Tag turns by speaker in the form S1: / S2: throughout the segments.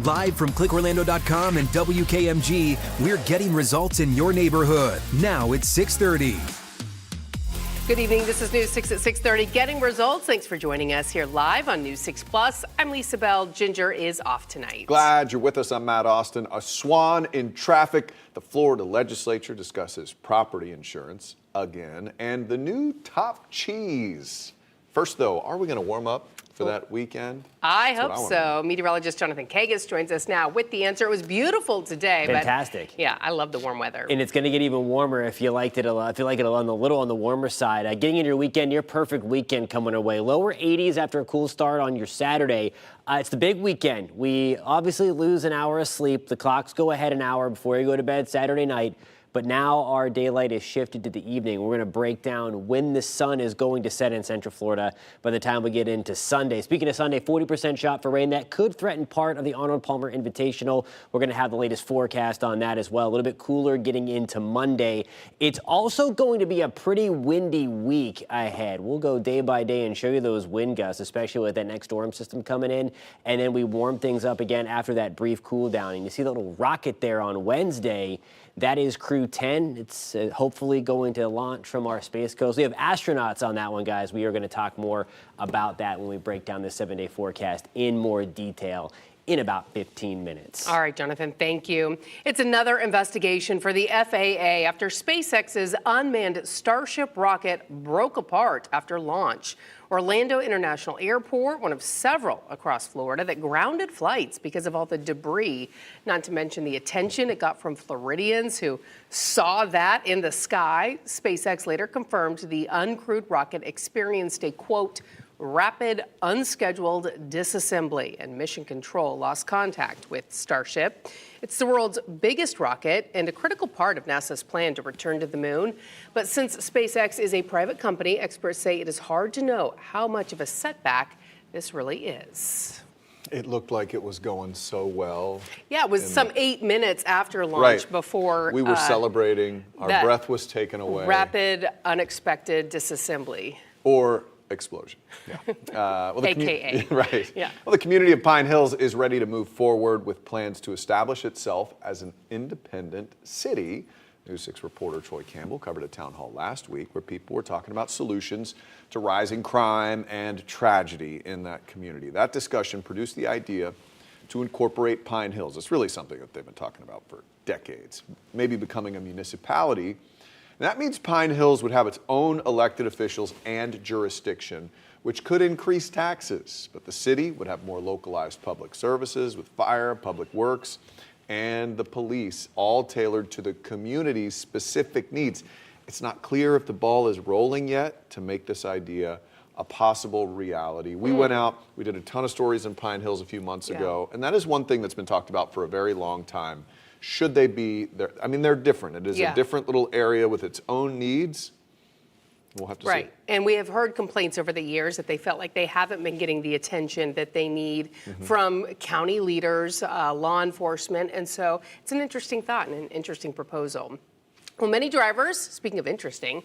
S1: Live from clickorlando.com and WKMG, we're getting results in your neighborhood. Now it's 6:30.
S2: Good evening. This is News 6 at 6:30. Getting results. Thanks for joining us here live on News 6 Plus. I'm Lisa Bell. Ginger is off tonight.
S3: Glad you're with us. I'm Matt Austin. A swan in traffic. The Florida legislature discusses property insurance again and the new top cheese. First, though, are we going to warm up for that weekend?
S2: I hope so. Meteorologist Jonathan Kagas joins us now with the answer. It was beautiful today.
S4: Fantastic.
S2: But yeah, I love the warm weather.
S4: And it's going to get even warmer if you liked it. If you like it a little on the warmer side. Getting into your weekend, your perfect weekend coming our way. Lower 80s after a cool start on your Saturday. It's the big weekend. We obviously lose an hour of sleep. The clocks go ahead an hour before you go to bed Saturday night. But now our daylight is shifted to the evening. We're going to break down when the sun is going to set in Central Florida by the time we get into Sunday. Speaking of Sunday, 40% shot for rain. That could threaten part of the Arnold Palmer Invitational. We're going to have the latest forecast on that as well. A little bit cooler getting into Monday. It's also going to be a pretty windy week ahead. We'll go day by day and show you those wind gusts, especially with that next storm system coming in. And then we warm things up again after that brief cool down. And you see the little rocket there on Wednesday. That is Crew 10. It's hopefully going to launch from our Space Coast. We have astronauts on that one, guys. We are going to talk more about that when we break down the 7-day forecast in more detail in about 15 minutes.
S2: All right, Jonathan, thank you. It's another investigation for the FAA after SpaceX's unmanned Starship rocket broke apart after launch. Orlando International Airport, one of several across Florida that grounded flights because of all the debris, not to mention the attention it got from Floridians who saw that in the sky. SpaceX later confirmed the uncrewed rocket experienced a, quote, rapid, unscheduled disassembly, and Mission Control lost contact with Starship. It's the world's biggest rocket and a critical part of NASA's plan to return to the moon. But since SpaceX is a private company, experts say it is hard to know how much of a setback this really is.
S3: It looked like it was going so well.
S2: Yeah, it was some 8 minutes after launch before
S3: we were celebrating. Our breath was taken away.
S2: Rapid, unexpected disassembly.
S3: Or explosion. Yeah. Well,
S2: AKA.
S3: Right.
S2: Yeah.
S3: Well, the community of Pine Hills is ready to move forward with plans to establish itself as an independent city. News 6 reporter Troy Campbell covered a town hall last week where people were talking about solutions to rising crime and tragedy in that community. That discussion produced the idea to incorporate Pine Hills. It's really something that they've been talking about for decades, maybe becoming a municipality. And that means Pine Hills would have its own elected officials and jurisdiction, which could increase taxes. But the city would have more localized public services with fire, public works, and the police, all tailored to the community's specific needs. It's not clear if the ball is rolling yet to make this idea a possible reality. We went out, we did a ton of stories in Pine Hills a few months ago, and that is one thing that's been talked about for a very long time. Should they be there? I mean, they're different. It is a different little area with its own needs. We'll have to see.
S2: Right. And we have heard complaints over the years that they felt like they haven't been getting the attention that they need from county leaders, law enforcement. And so it's an interesting thought and an interesting proposal. Well, many drivers, speaking of interesting,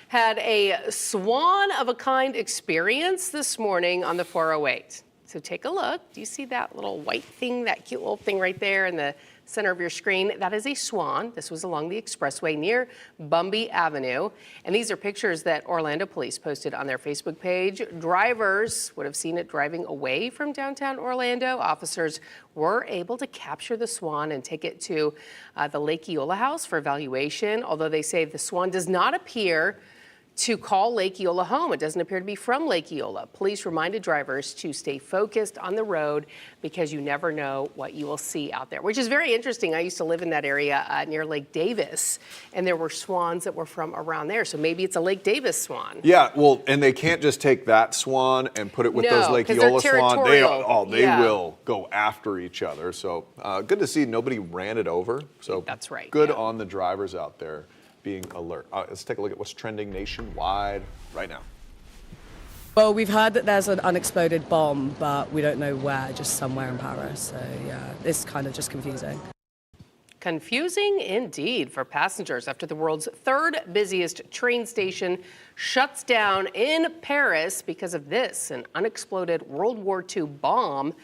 S2: had a swan-of-a-kind experience this morning on the 408. So take a look. Do you see that little white thing, that cute little thing right there in the center of your screen? That is a swan. This was along the expressway near Bumby Avenue. And these are pictures that Orlando police posted on their Facebook page. Drivers would have seen it driving away from downtown Orlando. Officers were able to capture the swan and take it to the Lake Eola house for evaluation, although they say the swan does not appear to call Lake Eola home. It doesn't appear to be from Lake Eola. Police reminded drivers to stay focused on the road because you never know what you will see out there, which is very interesting. I used to live in that area near Lake Davis, and there were swans that were from around there. So maybe it's a Lake Davis swan.
S3: Yeah, well, and they can't just take that swan and put it with those Lake Eola swans. They will go after each other. So good to see nobody ran it over. So
S2: that's right.
S3: Good on the drivers out there being alert. Let's take a look at what's trending nationwide right now.
S5: Well, we've heard that there's an unexploded bomb, but we don't know where, just somewhere in Paris. So yeah, it's kind of just confusing.
S2: Confusing indeed for passengers after the world's third busiest train station shuts down in Paris because of this, an unexploded World War II bomb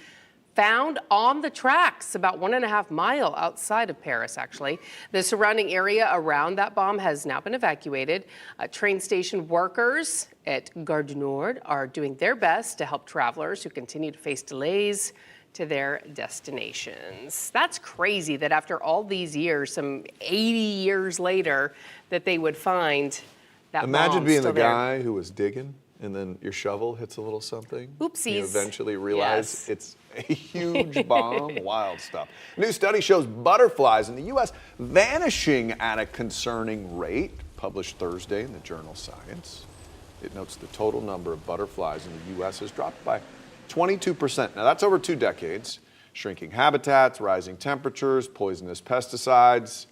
S2: found on the tracks about 1.5 miles outside of Paris, actually. The surrounding area around that bomb has now been evacuated. Train station workers at Gare du Nord are doing their best to help travelers who continue to face delays to their destinations. That's crazy that after all these years, some 80 years later, that they would find that
S3: Imagine
S2: bomb
S3: being
S2: still
S3: the
S2: there.
S3: guy who was digging and then your shovel hits a little something.
S2: Oopsies.
S3: You eventually realize
S2: Yes.
S3: it's a huge bomb. Wild stuff. A new study shows butterflies in the U.S. vanishing at a concerning rate, published Thursday in the journal Science. It notes the total number of butterflies in the U.S. has dropped by 22%. Now, that's over 2 decades. Shrinking habitats, rising temperatures, poisonous pesticides.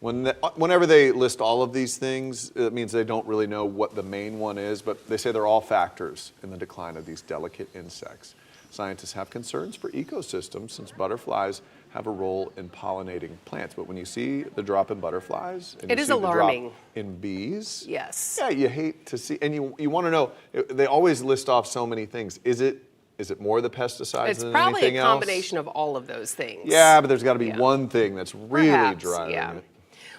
S3: Whenever they list all of these things, it means they don't really know what the main one is, but they say they're all factors in the decline of these delicate insects. Scientists have concerns for ecosystems since butterflies have a role in pollinating plants. But when you see the drop in butterflies, and
S2: It
S3: you
S2: is
S3: see the
S2: alarming.
S3: drop in bees,
S2: Yes.
S3: yeah, you hate to see, and you want to know, they always list off so many things. Is it more the pesticides
S2: It's
S3: than
S2: probably
S3: anything
S2: a
S3: else?
S2: combination of all of those things.
S3: Yeah, but there's got to be
S2: Yeah.
S3: one thing that's really
S2: Perhaps,
S3: driving
S2: yeah.
S3: it.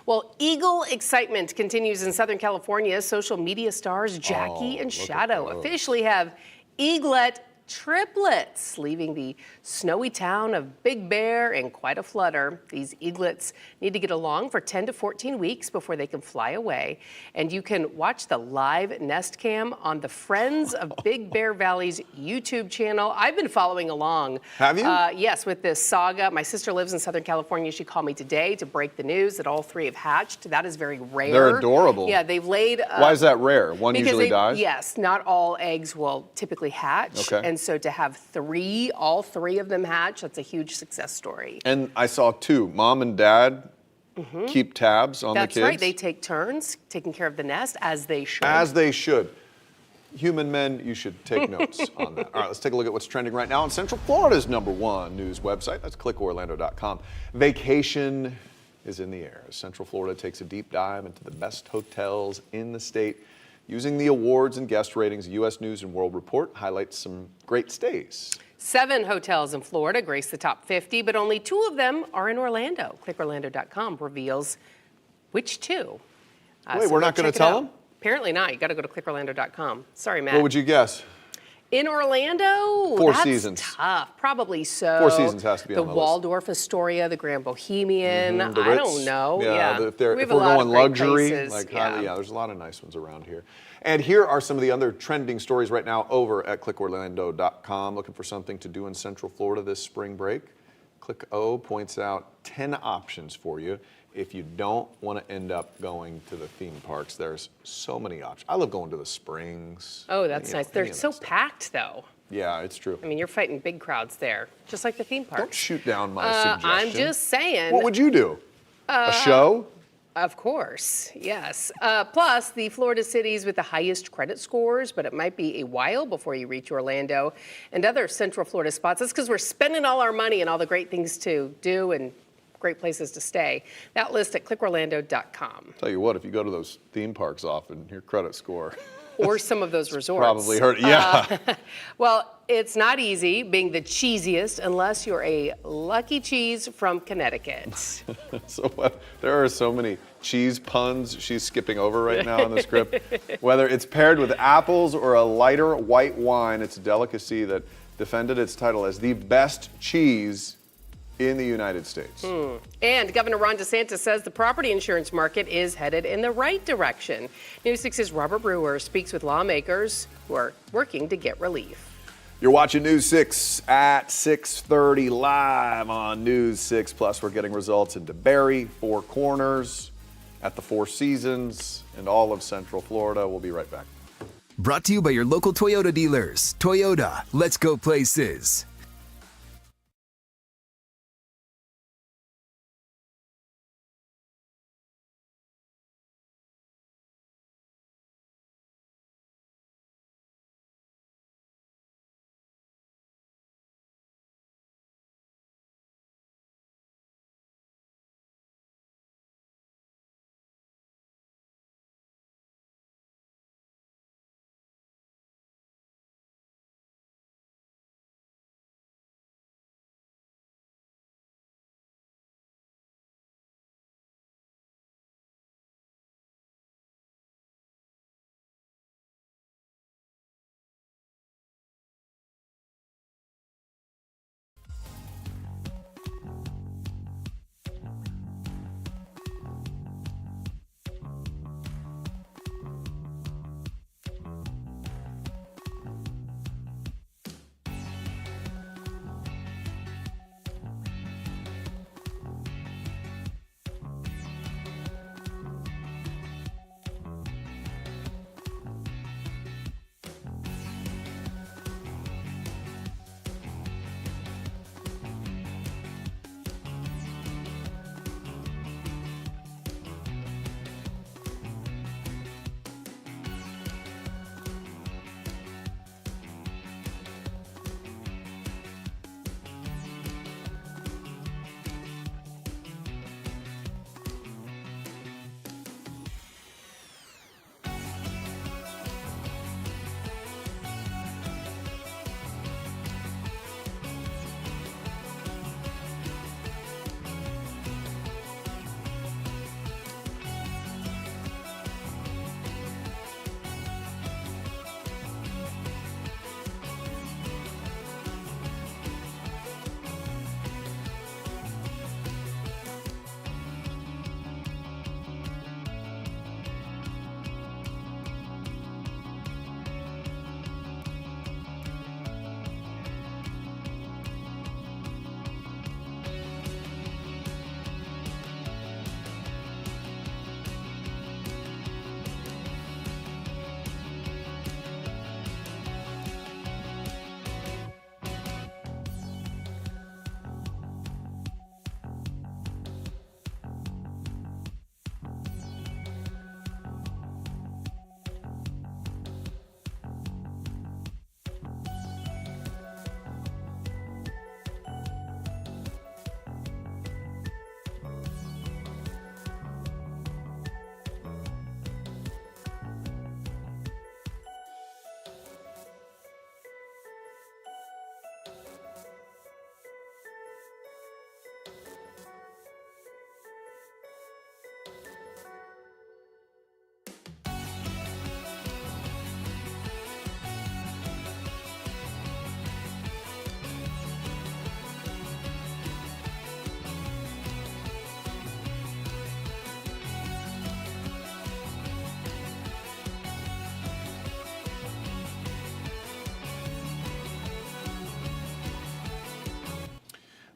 S2: Well, eagle excitement continues in Southern California. Social media stars Jackie and
S3: look at
S2: Shadow
S3: those.
S2: officially have eaglet triplets, leaving the snowy town of Big Bear in quite a flutter. These eaglets need to get along for 10 to 14 weeks before they can fly away. And you can watch the live nest cam on the Friends of Big Bear Valley's YouTube channel. I've been following along.
S3: Have you?
S2: Yes, with this saga. My sister lives in Southern California. She called me today to break the news that all 3 have hatched. That is very rare.
S3: They're adorable.
S2: Yeah, they've laid.
S3: Why is that rare? One
S2: Because
S3: usually dies?
S2: Yes, not all eggs will typically hatch.
S3: Okay.
S2: And so to have all 3 of them hatch, that's a huge success story.
S3: And I saw 2. Mom and dad keep tabs on
S2: That's
S3: the kids.
S2: right. They take turns taking care of the nest, as they should.
S3: As they should. Human men, you should take notes on that. All right, let's take a look at what's trending right now on Central Florida's #1 news website. That's clickorlando.com. Vacation is in the air. Central Florida takes a deep dive into the best hotels in the state. Using the awards and guest ratings, U.S. News and World Report highlights some great stays.
S2: 7 hotels in Florida grace the top 50, but only 2 of them are in Orlando. Clickorlando.com reveals which 2.
S3: Wait, we're not gonna
S2: check it
S3: tell
S2: out.
S3: them?
S2: Apparently not. You got to go to clickorlando.com. Sorry, Matt.
S3: What would you guess?
S2: In Orlando,
S3: 4
S2: that's
S3: Seasons.
S2: tough. Probably so.
S3: 4 Seasons has to be
S2: the
S3: on the list.
S2: Waldorf Astoria, the Grand Bohemian.
S3: The
S2: I
S3: Ritz.
S2: don't know.
S3: Yeah,
S2: Yeah,
S3: if we're
S2: We have a lot of
S3: going
S2: great
S3: luxury,
S2: places.
S3: like
S2: yeah.
S3: there's a lot of nice ones around here. And here are some of the other trending stories right now over at clickorlando.com. Looking for something to do in Central Florida this spring break? Click O points out 10 options for you. If you don't want to end up going to the theme parks, there's so many options. I love going to the Springs.
S2: Oh, that's
S3: you know,
S2: nice.
S3: any
S2: They're
S3: of
S2: so
S3: that stuff.
S2: packed, though.
S3: Yeah, it's true.
S2: I mean, you're fighting big crowds there, just like the theme parks.
S3: Don't shoot down my suggestion.
S2: I'm just saying.
S3: What would you do? A show?
S2: Of course, yes. Plus, the Florida cities with the highest credit scores, but it might be a while before you reach Orlando and other Central Florida spots. That's because we're spending all our money and all the great things to do and great places to stay. That list at clickorlando.com.
S3: Tell you what, if you go to those theme parks often, your credit score
S2: Or some of those resorts.
S3: probably hurt. Yeah.
S2: Well, it's not easy being the cheesiest unless you're a lucky cheese from Connecticut.
S3: So there are so many cheese puns she's skipping over right now in the script. Whether it's paired with apples or a lighter white wine, it's a delicacy that defended its title as the best cheese in the United States.
S2: And Governor Ron DeSantis says the property insurance market is headed in the right direction. News 6's Robert Brewer speaks with lawmakers who are working to get relief.
S3: You're watching News 6 at 6:30 live on News 6 Plus. We're getting results in DeBary, Four Corners, at the Four Seasons, and all of Central Florida. We'll be right back.
S1: Brought to you by your local Toyota dealers. Toyota, let's go places.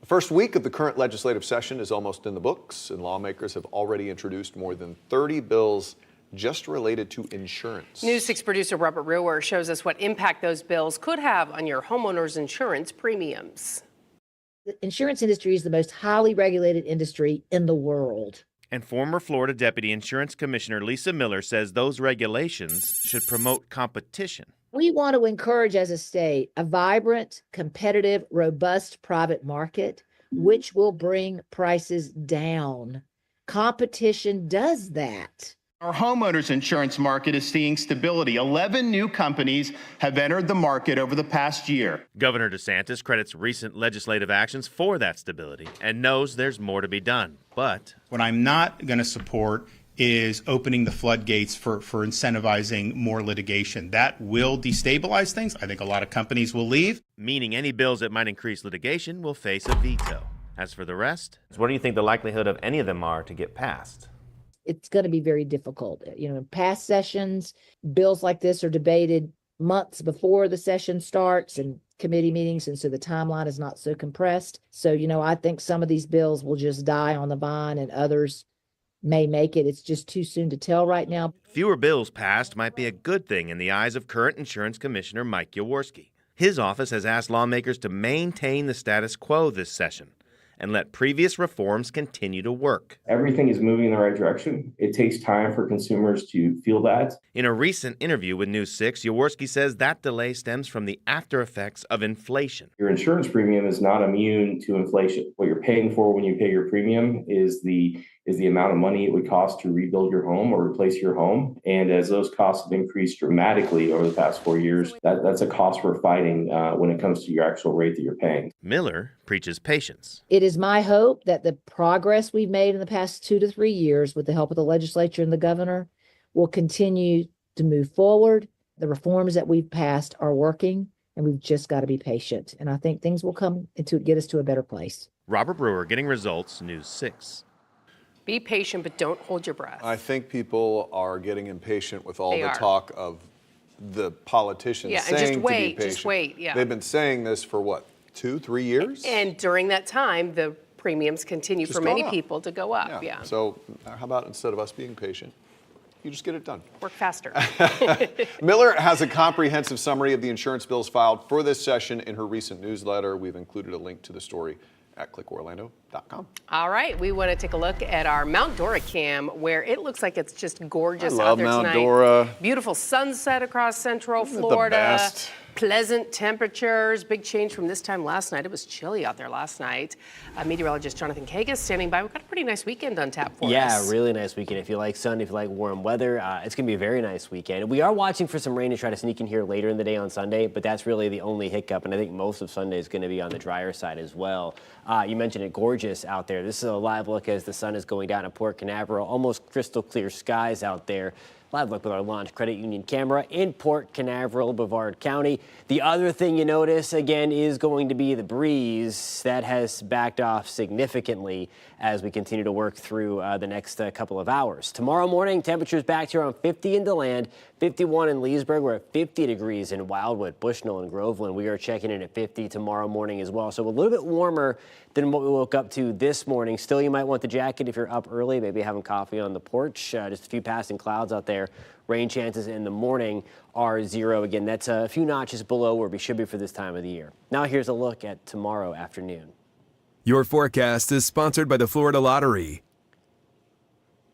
S3: First week of the current legislative session is almost in the books, and lawmakers have already introduced more than 30 bills just related to insurance.
S2: News 6 producer Robert Brewer shows us what impact those bills could have on your homeowner's insurance premiums.
S6: The insurance industry is the most highly regulated industry in the world.
S7: And former Florida Deputy Insurance Commissioner Lisa Miller says those regulations should promote competition.
S6: We want to encourage as a state a vibrant, competitive, robust private market, which will bring prices down. Competition does that.
S8: Our homeowners insurance market is seeing stability. 11 new companies have entered the market over the past year.
S7: Governor DeSantis credits recent legislative actions for that stability and knows there's more to be done. But
S9: what I'm not going to support is opening the floodgates for incentivizing more litigation. That will destabilize things. I think a lot of companies will leave.
S7: Meaning any bills that might increase litigation will face a veto. As for the rest,
S10: what do you think the likelihood of any of them are to get passed?
S6: It's going to be very difficult. You know, in past sessions, bills like this are debated months before the session starts and committee meetings, and so the timeline is not so compressed. So, you know, I think some of these bills will just die on the vine and others may make it. It's just too soon to tell right now.
S7: Fewer bills passed might be a good thing in the eyes of current Insurance Commissioner Mike Jaworski. His office has asked lawmakers to maintain the status quo this session and let previous reforms continue to work.
S11: Everything is moving in the right direction. It takes time for consumers to feel that.
S7: In a recent interview with News 6, Jaworski says that delay stems from the after effects of inflation.
S11: Your insurance premium is not immune to inflation. What you're paying for when you pay your premium is the amount of money it would cost to rebuild your home or replace your home. And as those costs have increased dramatically over the past 4 years, that's a cost we're fighting when it comes to your actual rate that you're paying.
S7: Miller preaches patience.
S6: It is my hope that the progress we've made in the past 2 to 3 years with the help of the legislature and the governor will continue to move forward. The reforms that we've passed are working, and we've just got to be patient. And I think things will come to get us to a better place.
S7: Robert Brewer, Getting Results, News 6.
S2: Be patient, but don't hold your breath.
S3: I think people are getting impatient with all
S2: They
S3: the
S2: are.
S3: talk of the politicians
S2: Yeah, and
S3: saying
S2: just
S3: to
S2: wait,
S3: be patient.
S2: just wait, yeah.
S3: They've been saying this for what, 2-3 years?
S2: And during that time, the premiums continue
S3: Just
S2: for many
S3: gone up.
S2: people to go up. Yeah.
S3: So how about instead of us being patient, you just get it done?
S2: Work faster.
S3: Miller has a comprehensive summary of the insurance bills filed for this session in her recent newsletter. We've included a link to the story at clickorlando.com.
S2: All right, we want to take a look at our Mount Dora cam, where it looks like it's just gorgeous
S3: I love
S2: out there
S3: Mount
S2: tonight.
S3: Dora.
S2: Beautiful sunset across Central
S3: Isn't it the
S2: Florida.
S3: best?
S2: Pleasant temperatures. Big change from this time last night. It was chilly out there last night. Meteorologist Jonathan Kagas standing by. We've got a pretty nice weekend on tap for us.
S4: Yeah, really nice weekend. If you like sun, if you like warm weather, it's going to be a very nice weekend. We are watching for some rain to try to sneak in here later in the day on Sunday, but that's really the only hiccup, and I think most of Sunday is going to be on the drier side as well. You mentioned it, gorgeous out there. This is a live look as the sun is going down at Port Canaveral. Almost crystal clear skies out there. Live look with our Launch Credit Union camera in Port Canaveral, Brevard County. The other thing you notice, again, is going to be the breeze. That has backed off significantly as we continue to work through the next couple of hours. Tomorrow morning, temperatures back to around 50 in DeLand, 51 in Leesburg. We're at 50 degrees in Wildwood, Bushnell, and Groveland. We are checking in at 50 tomorrow morning as well. So a little bit warmer than what we woke up to this morning. Still, you might want the jacket if you're up early, maybe having coffee on the porch. Just a few passing clouds out there. Rain chances in the morning are 0. Again, that's a few notches below where we should be for this time of the year. Now here's a look at tomorrow afternoon.
S1: Your forecast is sponsored by the Florida Lottery.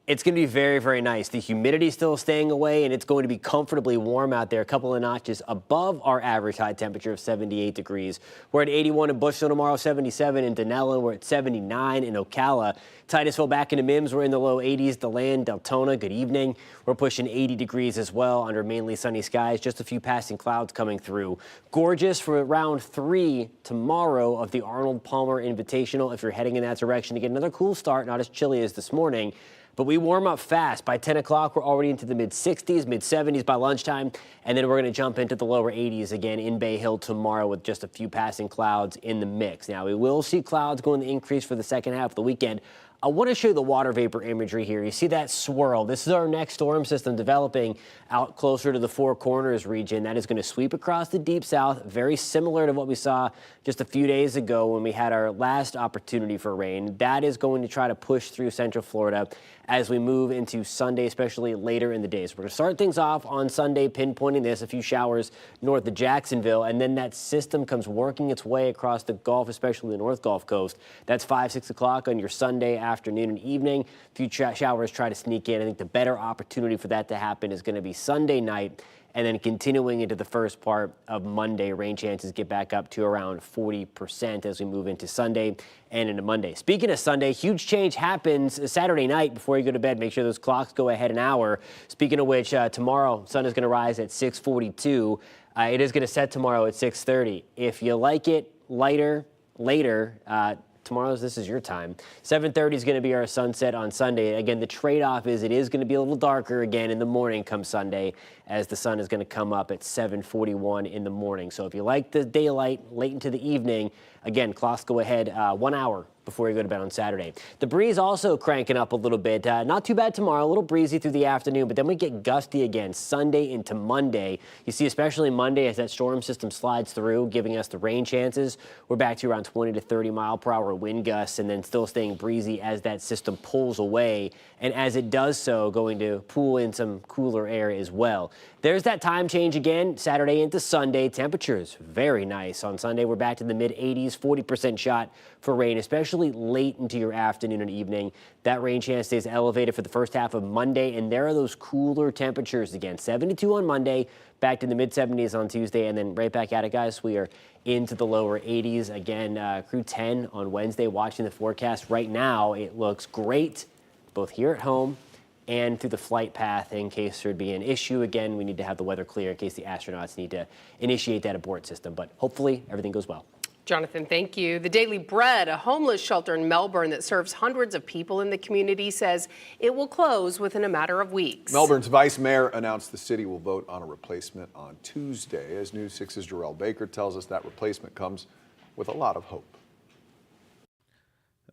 S4: It's going to be very, very nice. The humidity is still staying away, and it's going to be comfortably warm out there. A couple of notches above our average high temperature of 78 degrees. We're at 81 in Bushnell tomorrow, 77 in Denellen. We're at 79 in Ocala. Titusville back into Mims. We're in the low 80s. DeLand, Deltona, good evening. We're pushing 80 degrees as well under mainly sunny skies. Just a few passing clouds coming through. Gorgeous for round 3 tomorrow of the Arnold Palmer Invitational. If you're heading in that direction to get another cool start, not as chilly as this morning. But we warm up fast. By 10 o'clock, we're already into the mid-60s, mid-70s by lunchtime, and then we're going to jump into the lower 80s again in Bay Hill tomorrow with just a few passing clouds in the mix. Now, we will see clouds going to increase for the second half of the weekend. I want to show you the water vapor imagery here. You see that swirl. This is our next storm system developing out closer to the Four Corners region. That is going to sweep across the Deep South, very similar to what we saw just a few days ago when we had our last opportunity for rain. That is going to try to push through Central Florida as we move into Sunday, especially later in the day. So we're going to start things off on Sunday, pinpointing this, a few showers north of Jacksonville, and then that system comes working its way across the Gulf, especially the North Gulf Coast. That's 5, 6 o'clock on your Sunday afternoon and evening. A few showers try to sneak in. I think the better opportunity for that to happen is going to be Sunday night, and then continuing into the first part of Monday. Rain chances get back up to around 40% as we move into Sunday and into Monday. Speaking of Sunday, huge change happens Saturday night before you go to bed. Make sure those clocks go ahead an hour. Speaking of which, tomorrow, sun is going to rise at 6:42. It is going to set tomorrow at 6:30. If you like it later, this is your time. 7:30 is going to be our sunset on Sunday. Again, the trade-off is it is going to be a little darker again in the morning come Sunday, as the sun is going to come up at 7:41 in the morning. So if you like the daylight late into the evening, again, clocks go ahead 1 hour before you go to bed on Saturday. The breeze also cranking up a little bit. Not too bad tomorrow, a little breezy through the afternoon, but then we get gusty again Sunday into Monday. You see, especially Monday as that storm system slides through, giving us the rain chances. We're back to around 20 to 30 mile per hour wind gusts, and then still staying breezy as that system pulls away. And as it does so, going to pull in some cooler air as well. There's that time change again, Saturday into Sunday. Temperatures very nice. On Sunday, we're back to the mid-80s, 40% shot for rain, especially late into your afternoon and evening. That rain chance stays elevated for the first half of Monday, and there are those cooler temperatures again. 72 on Monday, back to the mid-70s on Tuesday, and then right back at it, guys. We are into the lower 80s. Again, Crew 10 on Wednesday, watching the forecast. Right now, it looks great, both here at home and through the flight path. In case there'd be an issue again, we need to have the weather clear in case the astronauts need to initiate that abort system. But hopefully everything goes well.
S2: Jonathan, thank you. The Daily Bread, a homeless shelter in Melbourne that serves hundreds of people in the community, says it will close within a matter of weeks.
S3: Melbourne's vice mayor announced the city will vote on a replacement on Tuesday. As News 6's Jarrell Baker tells us, that replacement comes with a lot of hope.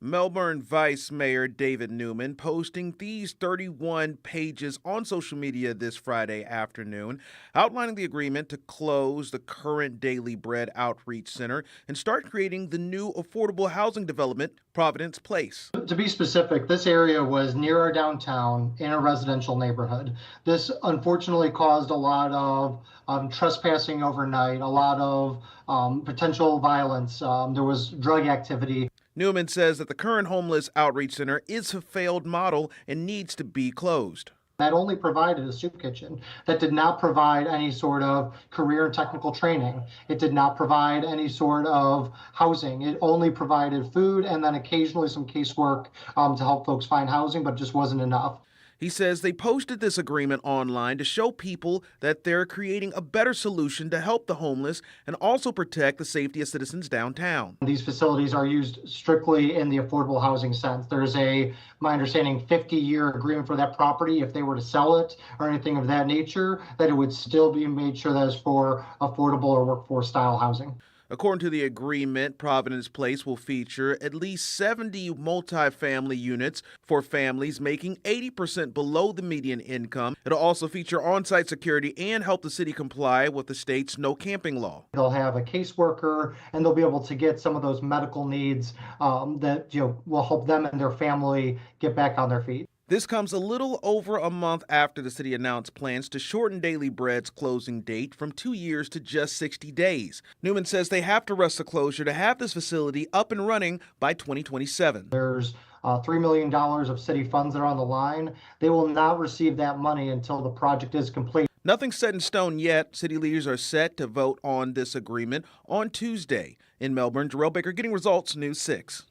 S12: Melbourne Vice Mayor David Newman posting these 31 pages on social media this Friday afternoon, outlining the agreement to close the current Daily Bread Outreach Center and start creating the new affordable housing development, Providence Place.
S13: To be specific, this area was near our downtown in a residential neighborhood. This unfortunately caused a lot of trespassing overnight, a lot of potential violence. There was drug activity.
S12: Newman says that the current homeless outreach center is a failed model and needs to be closed.
S13: That only provided a soup kitchen. That did not provide any sort of career and technical training. It did not provide any sort of housing. It only provided food and then occasionally some casework to help folks find housing, but it just wasn't enough.
S12: He says they posted this agreement online to show people that they're creating a better solution to help the homeless and also protect the safety of citizens downtown.
S13: These facilities are used strictly in the affordable housing sense. There's my understanding, 50-year agreement for that property. If they were to sell it or anything of that nature, that it would still be made sure that it's for affordable or workforce style housing.
S12: According to the agreement, Providence Place will feature at least 70 multifamily units for families making 80% below the median income. It'll also feature on-site security and help the city comply with the state's no camping law.
S13: They'll have a caseworker, and they'll be able to get some of those medical needs that will help them and their family get back on their feet.
S12: This comes a little over a month after the city announced plans to shorten Daily Bread's closing date from 2 years to just 60 days. Newman says they have to rush the closure to have this facility up and running by 2027.
S13: There's $3 million of city funds that are on the line. They will not receive that money until the project is complete.
S12: Nothing's set in stone yet. City leaders are set to vote on this agreement on Tuesday. In Melbourne, Jarrell Baker, Getting Results, News 6.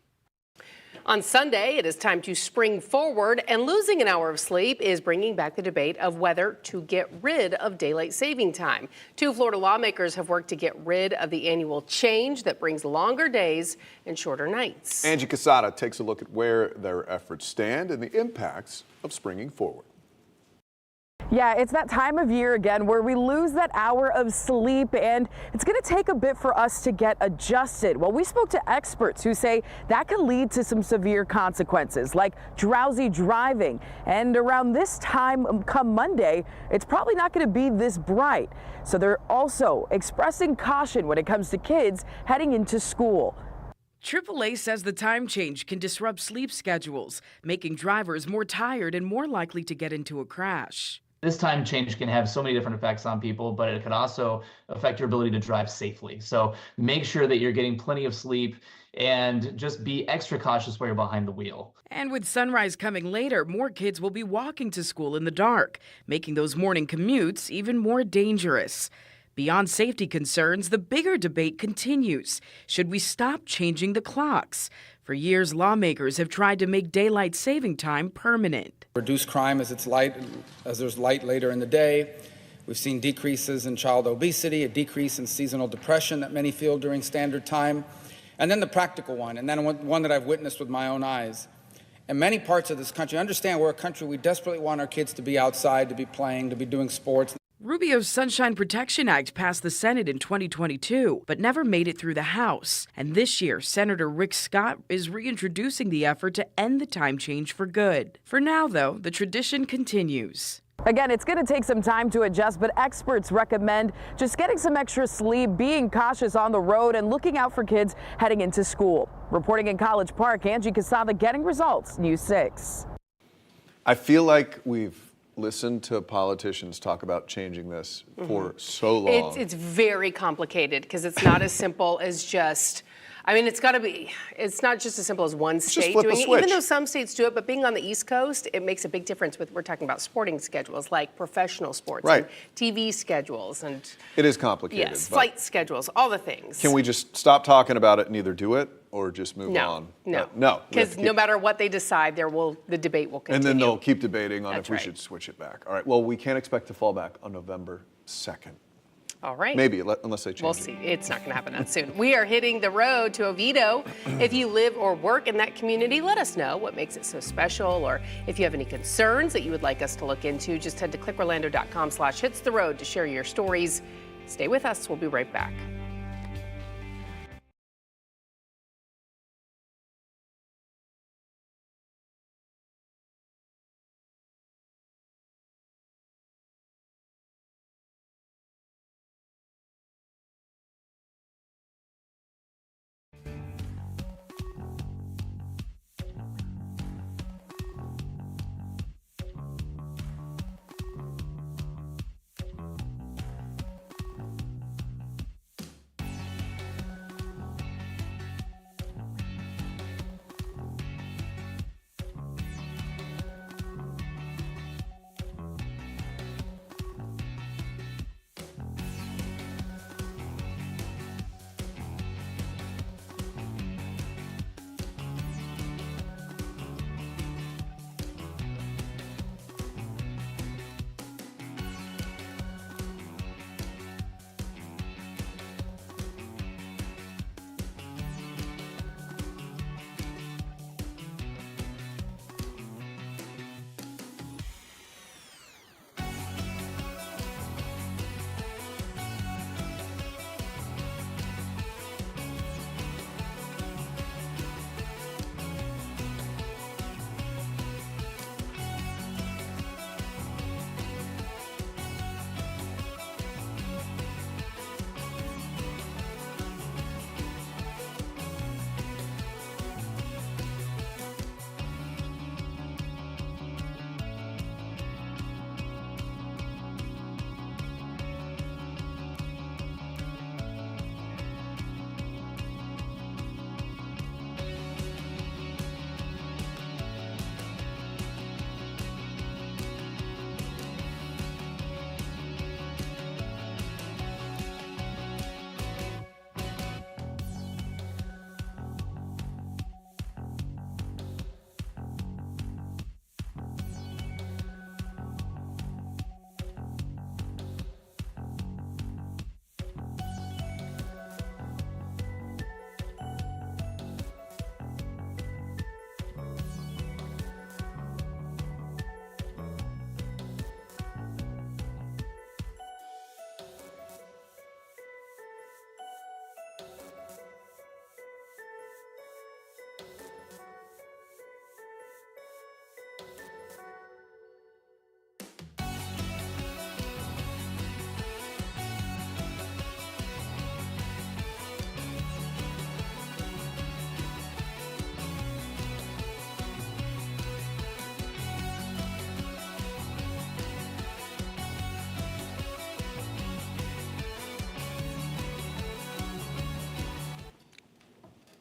S2: On Sunday, it is time to spring forward, and losing an hour of sleep is bringing back the debate of whether to get rid of daylight saving time. 2 Florida lawmakers have worked to get rid of the annual change that brings longer days and shorter nights.
S3: Angie Casada takes a look at where their efforts stand and the impacts of springing forward.
S14: Yeah, it's that time of year again where we lose that hour of sleep, and it's going to take a bit for us to get adjusted. Well, we spoke to experts who say that can lead to some severe consequences like drowsy driving. And around this time come Monday, it's probably not going to be this bright. So they're also expressing caution when it comes to kids heading into school.
S15: AAA says the time change can disrupt sleep schedules, making drivers more tired and more likely to get into a crash.
S16: This time change can have so many different effects on people, but it could also affect your ability to drive safely. So make sure that you're getting plenty of sleep and just be extra cautious while you're behind the wheel.
S15: And with sunrise coming later, more kids will be walking to school in the dark, making those morning commutes even more dangerous. Beyond safety concerns, the bigger debate continues. Should we stop changing the clocks? For years, lawmakers have tried to make daylight saving time permanent.
S17: Reduce crime as there's light later in the day. We've seen decreases in child obesity, a decrease in seasonal depression that many feel during standard time. And then the practical one, and then one that I've witnessed with my own eyes. In many parts of this country, understand we're a country we desperately want our kids to be outside, to be playing, to be doing sports.
S15: Rubio's Sunshine Protection Act passed the Senate in 2022, but never made it through the House. And this year, Senator Rick Scott is reintroducing the effort to end the time change for good. For now, though, the tradition continues.
S14: Again, it's going to take some time to adjust, but experts recommend just getting some extra sleep, being cautious on the road, and looking out for kids heading into school. Reporting in College Park, Angie Casada, Getting Results, News 6.
S3: I feel like we've listened to politicians talk about changing this for so long.
S2: It's very complicated because it's not as simple as just, I mean, it's not just as simple as one state doing it, even though some states do it, but being on the East Coast, it makes a big difference we're talking about sporting schedules like professional sports,
S3: right,
S2: and TV schedules, and
S3: it is complicated.
S2: Yes, flight schedules, all the things.
S3: Can we just stop talking about it and either do it or just move on?
S2: No. Because no matter what they decide, the debate will continue.
S3: And then they'll keep debating on if we
S2: right.
S3: should switch it back. All right, well, we can't expect to fall back on November 2nd.
S2: All right.
S3: Maybe, unless they change
S2: We'll see. It's not going to happen that soon. We are hitting the road to Oviedo. If you live or work in that community, let us know what makes it so special, or if you have any concerns that you would like us to look into, just head to clickorlando.com/hitstheroad to share your stories. Stay with us. We'll be right back.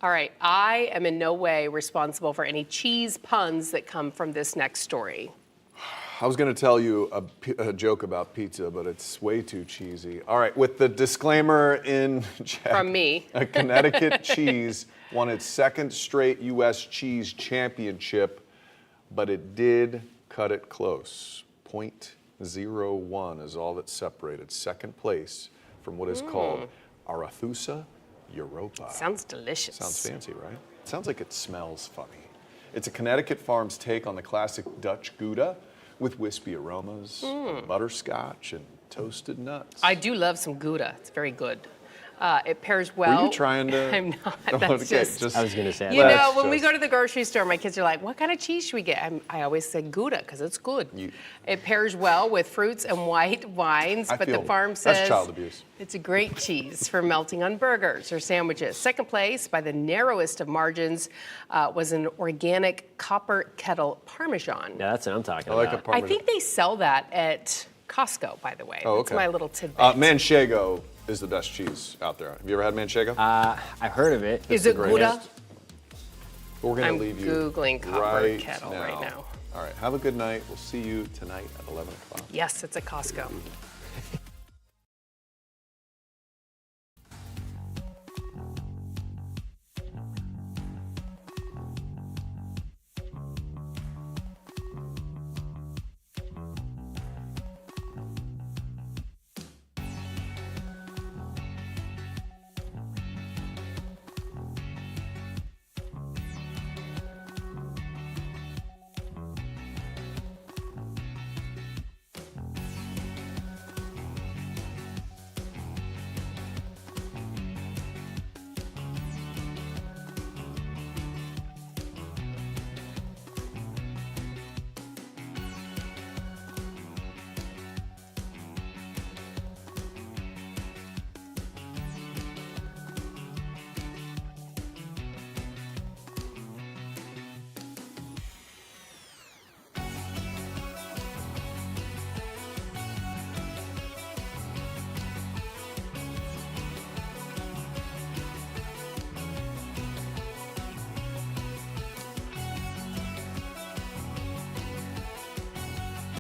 S2: All right, I am in no way responsible for any cheese puns that come from this next story.
S3: I was going to tell you a joke about pizza, but it's way too cheesy. All right, with the disclaimer in check.
S2: From me.
S3: A Connecticut cheese won its second straight U.S. cheese championship, but it did cut it close. 0.01 is all that separated second place from what is called Arethusa Europa.
S2: Sounds delicious.
S3: Sounds fancy, right? Sounds like it smells funny. It's a Connecticut farm's take on the classic Dutch Gouda with wispy aromas, butterscotch, and toasted nuts.
S2: I do love some Gouda. It's very good. It pairs well.
S3: Were you trying to?
S2: I'm not.
S3: Oh,
S2: That's
S3: okay,
S2: just.
S4: I was going to say.
S2: You know, when we go to the grocery store, my kids are like, "What kind of cheese should we get?" I always say Gouda because it's good. It pairs well with fruits and white wines, but the farm says
S3: that's child abuse.
S2: It's a great cheese for melting on burgers or sandwiches. Second place, by the narrowest of margins, was an organic copper kettle Parmesan.
S4: Yeah, that's what I'm talking
S3: I like a
S4: about.
S3: Parmesan.
S2: I think they sell that at Costco, by the way.
S3: Oh,
S2: That's
S3: okay.
S2: my little tidbit.
S3: Manchego is the best cheese out there. Have you ever had Manchego?
S4: I've heard of it.
S2: Is it Gouda?
S3: We're going to
S2: I'm
S3: leave you
S2: Googling copper
S3: right
S2: kettle
S3: now.
S2: right now.
S3: All right, have a good night. We'll see you tonight at 11 o'clock.
S2: Yes, it's at Costco.